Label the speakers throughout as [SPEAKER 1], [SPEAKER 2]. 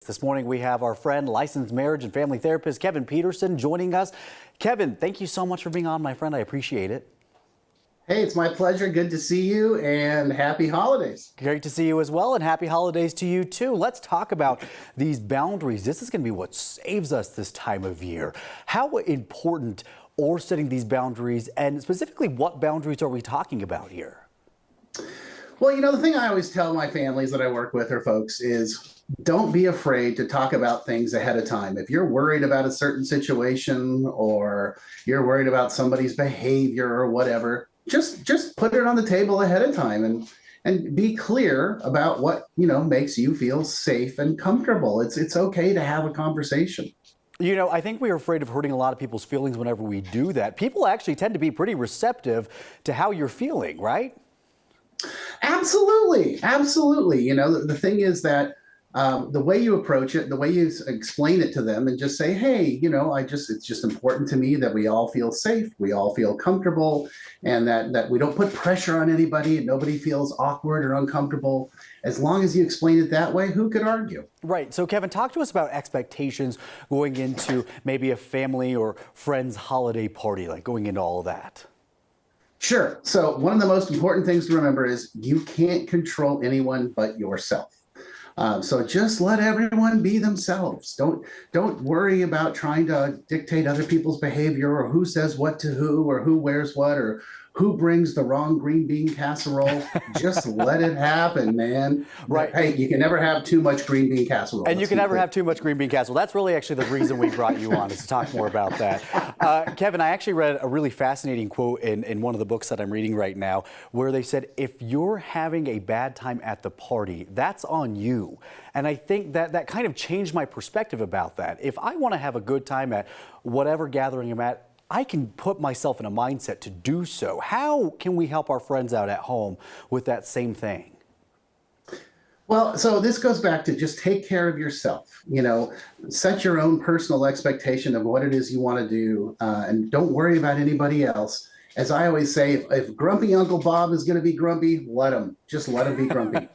[SPEAKER 1] This morning we have our friend, licensed marriage and family therapist Kevin Petersen joining us. Kevin, thank you so much for being on, my friend. I appreciate it.
[SPEAKER 2] Hey, it's my pleasure. Good to see you and happy holidays.
[SPEAKER 1] Great to see you as well, and happy holidays to you too. Let's talk about these boundaries. This is going to be what saves us this time of year. How important are setting these boundaries, and specifically what boundaries are we talking about here?
[SPEAKER 2] Well, the thing I always tell my families that I work with or folks is don't be afraid to talk about things ahead of time. If you're worried about a certain situation or you're worried about somebody's behavior or whatever, just put it on the table ahead of time and be clear about what, makes you feel safe and comfortable. It's okay to have a conversation.
[SPEAKER 1] I think we're afraid of hurting a lot of people's feelings whenever we do that. People actually tend to be pretty receptive to how you're feeling, right?
[SPEAKER 2] Absolutely, absolutely. The thing is that the way you approach it, the way you explain it to them, and just say, "Hey, it's just important to me that we all feel safe, we all feel comfortable, and that we don't put pressure on anybody, and nobody feels awkward or uncomfortable." As long as you explain it that way, who could argue?
[SPEAKER 1] Right. So, Kevin, talk to us about expectations going into maybe a family or friends holiday party, like going into all of that.
[SPEAKER 2] Sure. So one of the most important things to remember is you can't control anyone but yourself. So just let everyone be themselves. Don't worry about trying to dictate other people's behavior or who says what to who or who wears what or who brings the wrong green bean casserole. Just let it happen, man.
[SPEAKER 1] Right.
[SPEAKER 2] Hey, you can never have too much green bean casserole.
[SPEAKER 1] And you can never have too much green bean casserole. That's really actually the reason we brought you on, is to talk more about that. Kevin, I actually read a really fascinating quote in one of the books that I'm reading right now, where they said, if you're having a bad time at the party, that's on you. And I think that kind of changed my perspective about that. If I want to have a good time at whatever gathering I'm at, I can put myself in a mindset to do so. How can we help our friends out at home with that same thing?
[SPEAKER 2] Well, so this goes back to just take care of yourself. Set your own personal expectation of what it is you want to do, and don't worry about anybody else. As I always say, if grumpy Uncle Bob is going to be grumpy, just let him be grumpy.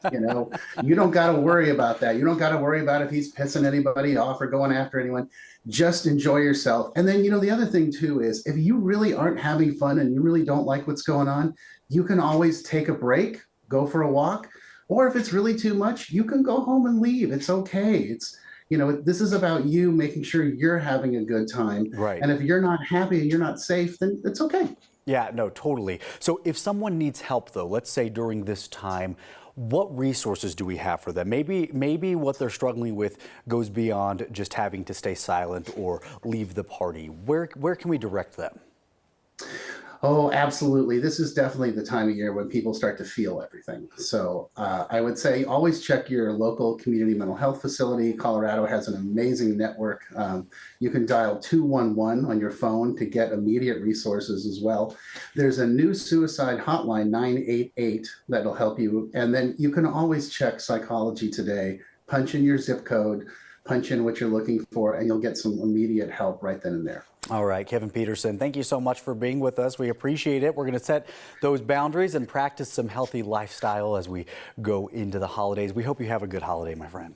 [SPEAKER 2] You don't got to worry about that. You don't got to worry about if he's pissing anybody off or going after anyone. Just enjoy yourself. And then, the other thing too is if you really aren't having fun and you really don't like what's going on, you can always take a break, go for a walk. Or if it's really too much, you can go home and leave. It's okay. This is about you making sure you're having a good time.
[SPEAKER 1] Right.
[SPEAKER 2] And if you're not happy and you're not safe, then it's okay.
[SPEAKER 1] Yeah, no, totally. So if someone needs help, though, let's say during this time, what resources do we have for them? Maybe what they're struggling with goes beyond just having to stay silent or leave the party. Where can we direct them?
[SPEAKER 2] Oh, absolutely. This is definitely the time of year when people start to feel everything. So I would say always check your local community mental health facility. Colorado has an amazing network. You can dial 211 on your phone to get immediate resources as well. There's a new suicide hotline, 988, that'll help you. And then you can always check Psychology Today, punch in your zip code, punch in what you're looking for, and you'll get some immediate help right then and there.
[SPEAKER 1] All right, Kevin Petersen, thank you so much for being with us. We appreciate it. We're going to set those boundaries and practice some healthy lifestyle as we go into the holidays. We hope you have a good holiday, my friend.